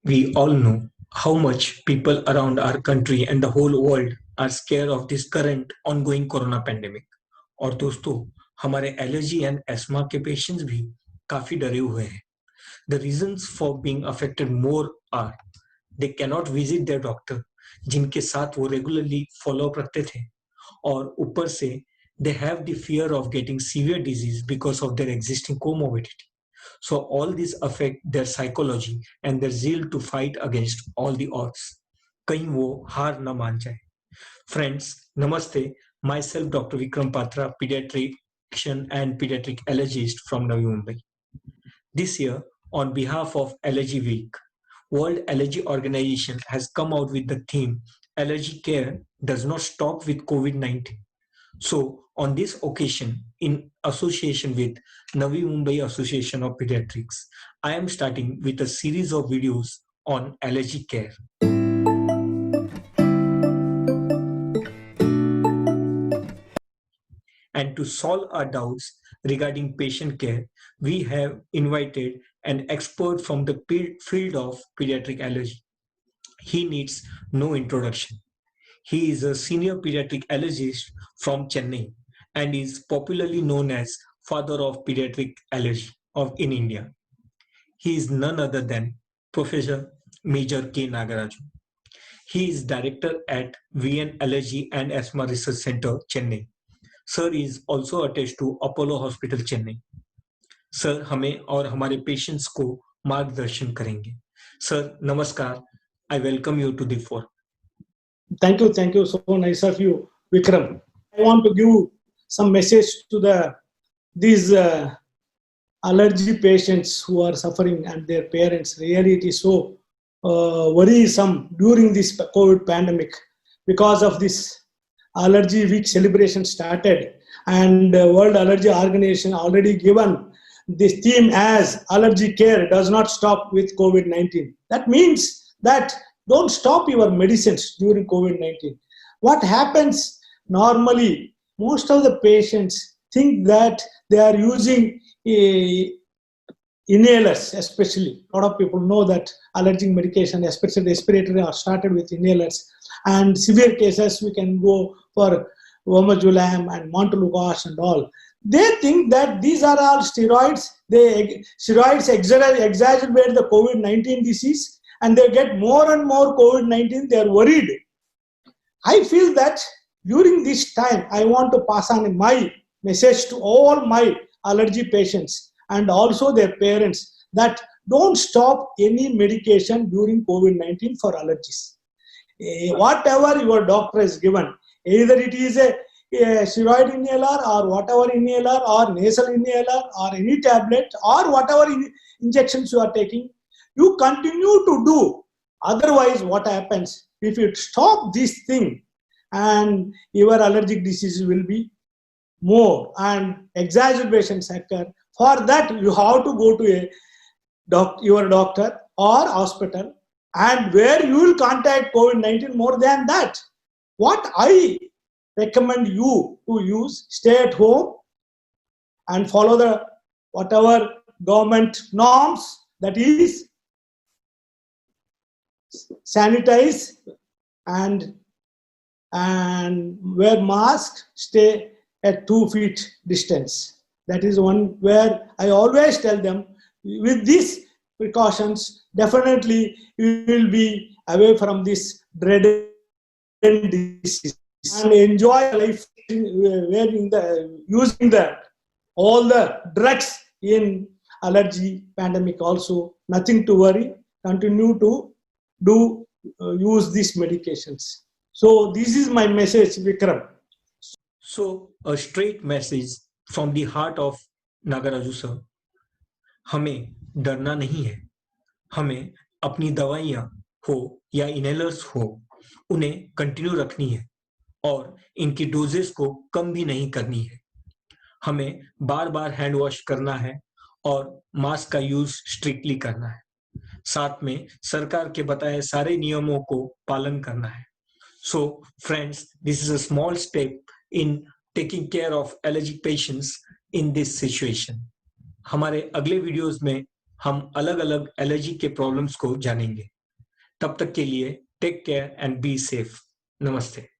We all know how much people around our country and the whole world are scared of this current ongoing corona pandemic. और दोस्तों, हमारे allergy and ESMA के patients भी काफी डरे हुए हैं. The reasons for being affected more are they cannot visit their doctor, जिनके साथ वो रेगुलरली फॉलो अप रखते थे, और ऊपर से they have the fear of getting severe disease because of their existing comorbidity. So all these affect their psychology and their zeal to fight against all the odds. कहीं वो हार न मान जाए. Friends, namaste. Myself, Dr. Vikram Patra, pediatrician and pediatric allergist from Navi Mumbai. This year, on behalf of Allergy Week, World Allergy Organization has come out with the theme Allergy Care Does Not Stop with COVID-19. So, on this occasion, in association with Navi Mumbai Association of Pediatrics, I am starting with a series of videos on allergy care. And to solve our doubts regarding patient care, we have invited an expert from the field of pediatric allergy. He needs no introduction. He is a senior pediatric allergist from Chennai and is popularly known as father of pediatric allergy in India. He is none other than Professor Major K. Nagaraju. He is director at VN Allergy and Asthma Research Center, Chennai. Sir is also attached to Apollo Hospital, Chennai. Sir हमें और हमारे patients को मार्गदर्शन करेंगे. Sir नमस्कार. I welcome you to the forum. Thank you. So nice of you, Vikram. I want to give some message to these allergy patients who are suffering and their parents. Really, it is so worrisome during this COVID pandemic. Because of this allergy week celebration started, and World Allergy Organization already given this theme as allergy care does not stop with COVID-19. That means that don't stop your medicines during COVID-19. What happens normally, most of the patients think that they are using inhalers, especially. A lot of people know that allergic medication, especially respiratory, are started with inhalers. And severe cases, we can go for Vomojulaam and Montelukast and all. They think that these are all steroids. Steroids exacerbate the COVID-19 disease, and they get more and more COVID-19. They are worried. I feel that during this time, I want to pass on my message to all my allergy patients and also their parents that don't stop any medication during COVID-19 for allergies. Whatever your doctor has given, either it is a steroid inhaler or whatever inhaler or nasal inhaler or any tablet or whatever injections you are taking, you continue to do. Otherwise, what happens, if you stop this thing, and your allergic disease will be more and exacerbations occur. For that, you have to go to your doctor or hospital, and where you will contact COVID-19. More than that, what I recommend you to use, stay at home and follow the whatever government norms, that is sanitize and wear mask, stay at 2 feet distance. That is one where I always tell them, with these precautions, definitely you will be away from this dreaded disease and enjoy life using all the drugs in allergy pandemic also. Nothing to worry. Continue to use these medications. So this is my message, Vikram. So a straight message from the heart of Nagaraju sir. हमें डरना नहीं है. हमें अपनी दवाइयाँ हो या inhalers हो, उन्हें कंटिन्यू रखनी है और इनकी डोजेस को कम भी नहीं करनी है. हमें बार बार हैंड वॉश करना है और मास्क का यूज स्ट्रिक्टली करना है. साथ में सरकार के बताए सारे नियमों को पालन करना है. So friends, this is a small step in taking care of allergic patients in this situation. हमारे अगले वीडियोस में हम अलग अलग एलर्जी के प्रॉब्लम्स को जानेंगे। तब तक के लिए take care and be safe. नमस्ते।